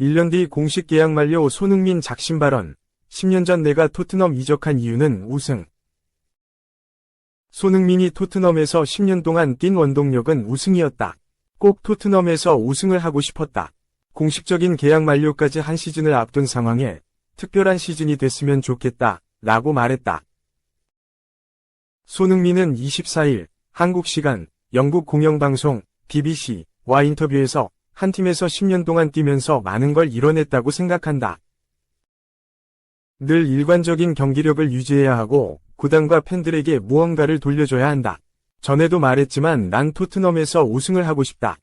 1년 뒤 공식 계약 만료. 손흥민 작심 발언. 10년 전 내가 토트넘 이적한 이유는 우승. 손흥민이 토트넘에서 10년 동안 뛴 원동력은 우승이었다. 꼭 토트넘에서 우승을 하고 싶었다. 공식적인 계약 만료까지 한 시즌을 앞둔 상황에 특별한 시즌이 됐으면 좋겠다 라고 말했다. 손흥민은 24일 한국 시간 영국 공영방송 BBC와 인터뷰에서 한 팀에서 10년 동안 뛰면서 많은 걸 이뤄냈다고 생각한다. 늘 일관적인 경기력을 유지해야 하고 구단과 팬들에게 무언가를 돌려줘야 한다. 전에도 말했지만 난 토트넘에서 우승을 하고 싶다.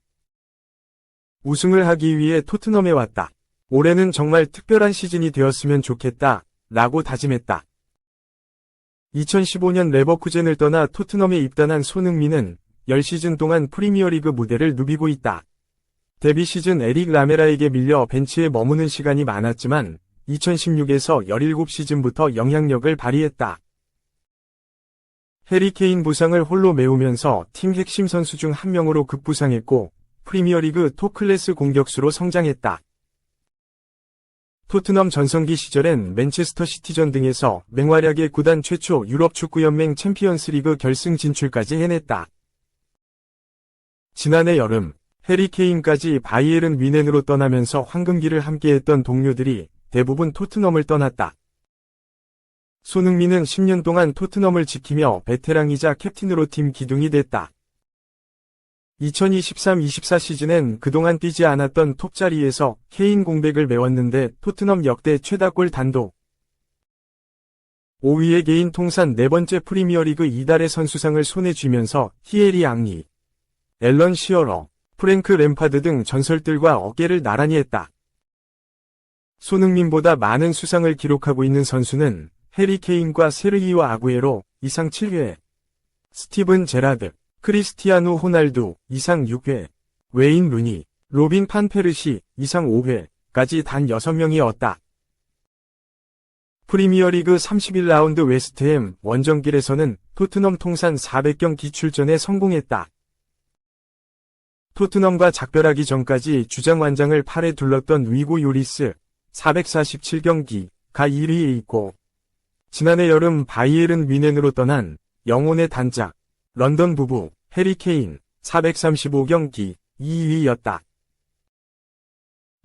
우승을 하기 위해 토트넘에 왔다. 올해는 정말 특별한 시즌이 되었으면 좋겠다 라고 다짐했다. 2015년 레버쿠젠을 떠나 토트넘에 입단한 손흥민은 10시즌 동안 프리미어리그 무대를 누비고 있다. 데뷔 시즌 에릭 라메라에게 밀려 벤치에 머무는 시간이 많았지만 2016에서 17시즌부터 영향력을 발휘했다. 해리 케인 부상을 홀로 메우면서 팀 핵심 선수 중 한 명으로 급부상했고 프리미어리그 톱클래스 공격수로 성장했다. 토트넘 전성기 시절엔 맨체스터 시티전 등에서 맹활약의 구단 최초 유럽 축구연맹 챔피언스리그 결승 진출까지 해냈다. 지난해 여름 해리 케인까지 바이에른 뮌헨으로 떠나면서 황금기를 함께했던 동료들이 대부분 토트넘을 떠났다. 손흥민은 10년 동안 토트넘을 지키며 베테랑이자 캡틴으로 팀 기둥이 됐다. 2023-24 시즌엔 그동안 뛰지 않았던 톱 자리에서 케인 공백을 메웠는데 토트넘 역대 최다골 단독 5위의 개인 통산 4번째 프리미어리그 이달의 선수상을 손에 쥐면서 티에리 앙리, 앨런 시어러, 프랭크 램파드 등 전설들과 어깨를 나란히 했다. 손흥민보다 많은 수상을 기록하고 있는 선수는 해리 케인과 세르히오 아구에로 이상 7회, 스티븐 제라드, 크리스티아누 호날두 이상 6회, 웨인 루니, 로빈 판 페르시 이상 5회까지 단 6명이었다. 프리미어리그 31라운드 웨스트햄 원정길에서는 토트넘 통산 400경기 출전에 성공했다. 토트넘과 작별하기 전까지 주장완장을 팔에 둘렀던 위고 요리스 447경기가 1위에 있고 지난해 여름 바이에른 뮌헨으로 떠난 영혼의 단짝 런던 부부 해리 케인 435경기 2위였다.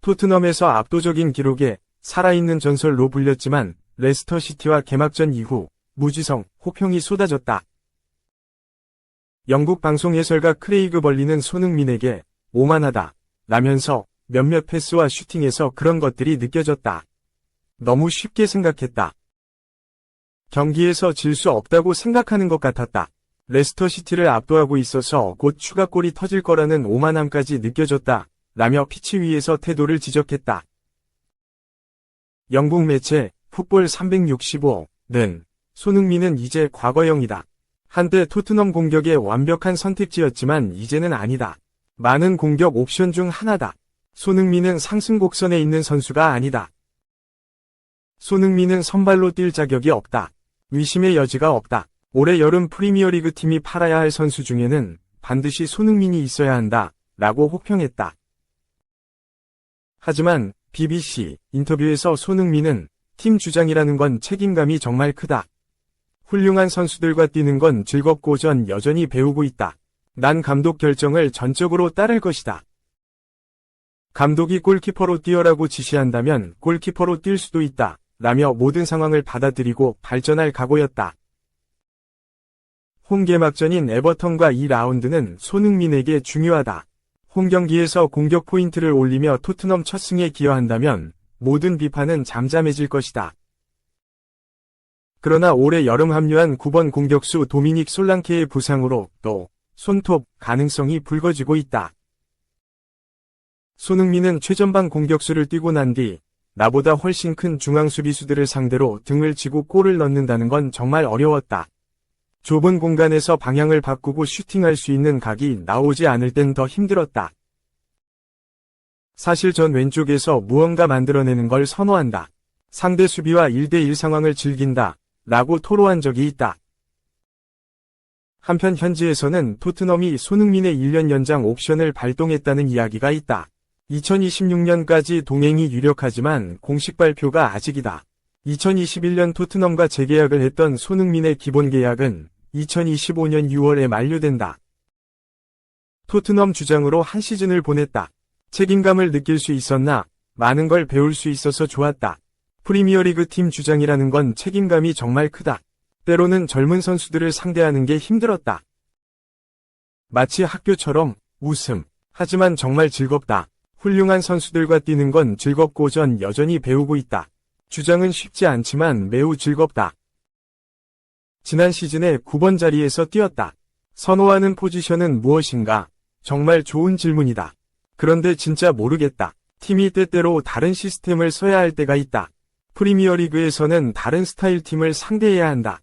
토트넘에서 압도적인 기록에 살아있는 전설로 불렸지만 레스터 시티와 개막전 이후 무지성, 호평이 쏟아졌다. 영국 방송 해설가 크레이그 벌리는 손흥민에게 오만하다 라면서 몇몇 패스와 슈팅에서 그런 것들이 느껴졌다. 너무 쉽게 생각했다. 경기에서 질 수 없다고 생각하는 것 같았다. 레스터 시티를 압도하고 있어서 곧 추가골이 터질 거라는 오만함까지 느껴졌다. 라며 피치 위에서 태도를 지적했다. 영국 매체 풋볼 365는 손흥민은 이제 과거형이다. 한때 토트넘 공격의 완벽한 선택지였지만 이제는 아니다. 많은 공격 옵션 중 하나다. 손흥민은 상승 곡선에 있는 선수가 아니다. 손흥민은 선발로 뛸 자격이 없다. 의심의 여지가 없다. 올해 여름 프리미어리그 팀이 팔아야 할 선수 중에는 반드시 손흥민이 있어야 한다. 라고 호평했다. 하지만 BBC 인터뷰에서 손흥민은 팀 주장이라는 건 책임감이 정말 크다. 훌륭한 선수들과 뛰는 건 즐겁고 전 여전히 배우고 있다. 난 감독 결정을 전적으로 따를 것이다. 감독이 골키퍼로 뛰어라고 지시한다면 골키퍼로 뛸 수도 있다. 라며 모든 상황을 받아들이고 발전할 각오였다. 홈 개막전인 에버턴과 이 라운드는 손흥민에게 중요하다. 홈 경기에서 공격 포인트를 올리며 토트넘 첫 승에 기여한다면 모든 비판은 잠잠해질 것이다. 그러나 올해 여름 합류한 9번 공격수 도미닉 솔랑케의 부상으로 또 손톱 가능성이 불거지고 있다. 손흥민은 최전방 공격수를 뛰고 난 뒤 나보다 훨씬 큰 중앙 수비수들을 상대로 등을 지고 골을 넣는다는 건 정말 어려웠다. 좁은 공간에서 방향을 바꾸고 슈팅할 수 있는 각이 나오지 않을 땐 더 힘들었다. 사실 전 왼쪽에서 무언가 만들어내는 걸 선호한다. 상대 수비와 1대1 상황을 즐긴다. 라고 토로한 적이 있다. 한편 현지에서는 토트넘이 손흥민의 1년 연장 옵션을 발동했다는 이야기가 있다. 2026년까지 동행이 유력하지만 공식 발표가 아직이다. 2021년 토트넘과 재계약을 했던 손흥민의 기본 계약은 2025년 6월에 만료된다. 토트넘 주장으로 한 시즌을 보냈다. 책임감을 느낄 수 있었나? 많은 걸 배울 수 있어서 좋았다. 프리미어리그 팀 주장이라는 건 책임감이 정말 크다. 때로는 젊은 선수들을 상대하는 게 힘들었다. 마치 학교처럼 웃음. 하지만 정말 즐겁다. 훌륭한 선수들과 뛰는 건 즐겁고 전 여전히 배우고 있다. 주장은 쉽지 않지만 매우 즐겁다. 지난 시즌에 9번 자리에서 뛰었다. 선호하는 포지션은 무엇인가? 정말 좋은 질문이다. 그런데 진짜 모르겠다. 팀이 때때로 다른 시스템을 써야 할 때가 있다. 프리미어리그에서는 다른 스타일 팀을 상대해야 한다.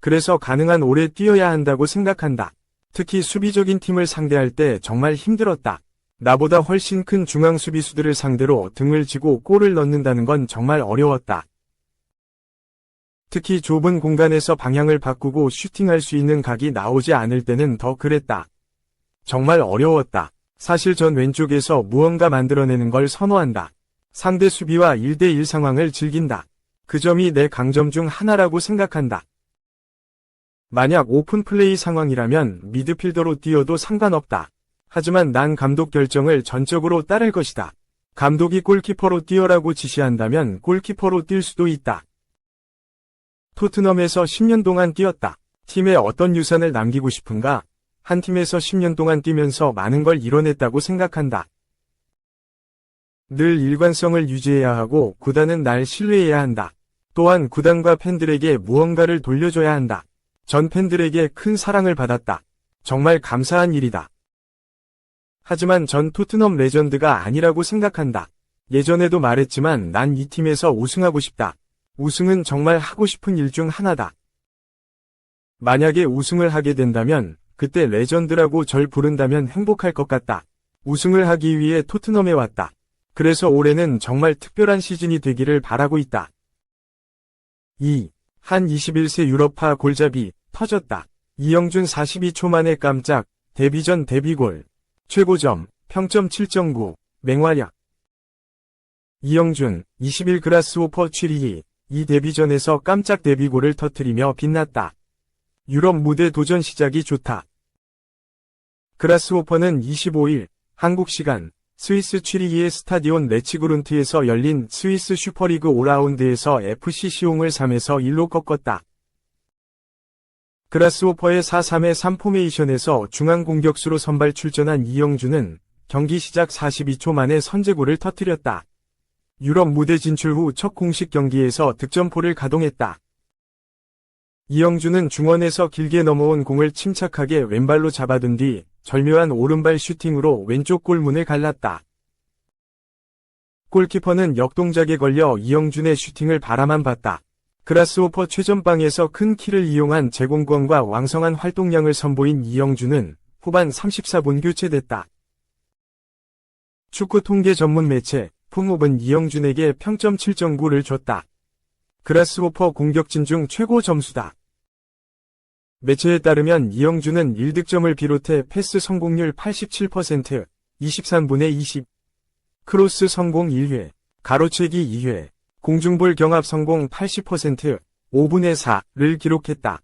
그래서 가능한 오래 뛰어야 한다고 생각한다. 특히 수비적인 팀을 상대할 때 정말 힘들었다. 나보다 훨씬 큰 중앙 수비수들을 상대로 등을 지고 골을 넣는다는 건 정말 어려웠다. 특히 좁은 공간에서 방향을 바꾸고 슈팅할 수 있는 각이 나오지 않을 때는 더 그랬다. 정말 어려웠다. 사실 전 왼쪽에서 무언가 만들어내는 걸 선호한다. 상대 수비와 1대1 상황을 즐긴다. 그 점이 내 강점 중 하나라고 생각한다. 만약 오픈 플레이 상황이라면 미드필더로 뛰어도 상관없다. 하지만 난 감독 결정을 전적으로 따를 것이다. 감독이 골키퍼로 뛰어라고 지시한다면 골키퍼로 뛸 수도 있다. 토트넘에서 10년 동안 뛰었다. 팀에 어떤 유산을 남기고 싶은가? 한 팀에서 10년 동안 뛰면서 많은 걸 이뤄냈다고 생각한다. 늘 일관성을 유지해야 하고 구단은 날 신뢰해야 한다. 또한 구단과 팬들에게 무언가를 돌려줘야 한다. 전 팬들에게 큰 사랑을 받았다. 정말 감사한 일이다. 하지만 전 토트넘 레전드가 아니라고 생각한다. 예전에도 말했지만 난 이 팀에서 우승하고 싶다. 우승은 정말 하고 싶은 일 중 하나다. 만약에 우승을 하게 된다면 그때 레전드라고 절 부른다면 행복할 것 같다. 우승을 하기 위해 토트넘에 왔다. 그래서 올해는 정말 특별한 시즌이 되기를 바라고 있다. 2. 한 21세 유럽파 골잡이 터졌다. 이영준 42초 만에 깜짝 데뷔전 데뷔골. 최고점 평점 7.9 맹활약. 이영준 21 그라스호퍼 취리 이 데뷔전에서 깜짝 데뷔골을 터뜨리며 빛났다. 유럽 무대 도전 시작이 좋다. 그라스호퍼는 25일 한국 시간 스위스 취리히의 스타디온 레치그룬트에서 열린 스위스 슈퍼리그 5라운드에서 FC 시옹을 3에서 1로 꺾었다. 그라스호퍼의 4-3-3 포메이션에서 중앙 공격수로 선발 출전한 이영준은 경기 시작 42초 만에 선제골을 터뜨렸다. 유럽 무대 진출 후 첫 공식 경기에서 득점포를 가동했다. 이영준은 중원에서 길게 넘어온 공을 침착하게 왼발로 잡아둔 뒤 절묘한 오른발 슈팅으로 왼쪽 골문을 갈랐다. 골키퍼는 역동작에 걸려 이영준의 슈팅을 바라만 봤다. 그라스호퍼 최전방에서 큰 키를 이용한 제공권과 왕성한 활동량을 선보인 이영준은 후반 34분 교체됐다. 축구 통계 전문 매체 풋몹은 이영준에게 평점 7.9를 줬다. 그라스호퍼 공격진 중 최고 점수다. 매체에 따르면 이영준은 1득점을 비롯해 패스 성공률 87%, 23분의 20, 크로스 성공 1회, 가로채기 2회, 공중볼 경합 성공 80%, 5분의 4를 기록했다.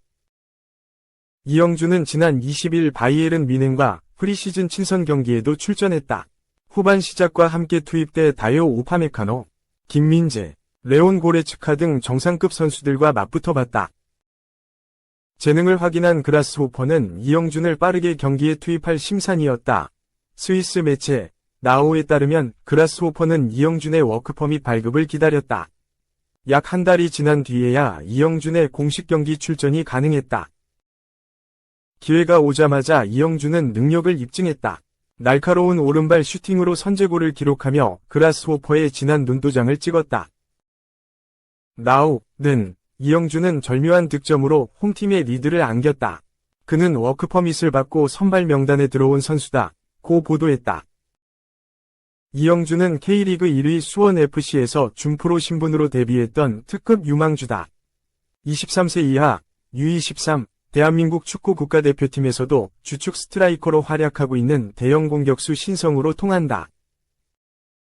이영준은 지난 20일 바이에른 뮌헨과 프리시즌 친선 경기에도 출전했다. 후반 시작과 함께 투입돼 다요 우파메카노, 김민재, 레온 고레츠카 등 정상급 선수들과 맞붙어 봤다. 재능을 확인한 그라스호퍼는 이영준을 빠르게 경기에 투입할 심산이었다. 스위스 매체 나오에 따르면 그라스호퍼는 이영준의 워크퍼 및 발급을 기다렸다. 약 한 달이 지난 뒤에야 이영준의 공식 경기 출전이 가능했다. 기회가 오자마자 이영준은 능력을 입증했다. 날카로운 오른발 슈팅으로 선제골을 기록하며 그라스호퍼의 진한 눈도장을 찍었다. 나우는 이영준은 절묘한 득점으로 홈팀의 리드를 안겼다. 그는 워크퍼밋을 받고 선발 명단에 들어온 선수다. 고 보도했다. 이영준은 K리그 1위 수원FC에서 준프로 신분으로 데뷔했던 특급 유망주다. 23세 이하 U23 대한민국 축구 국가대표팀에서도 주축 스트라이커로 활약하고 있는 대형 공격수 신성우로 통한다.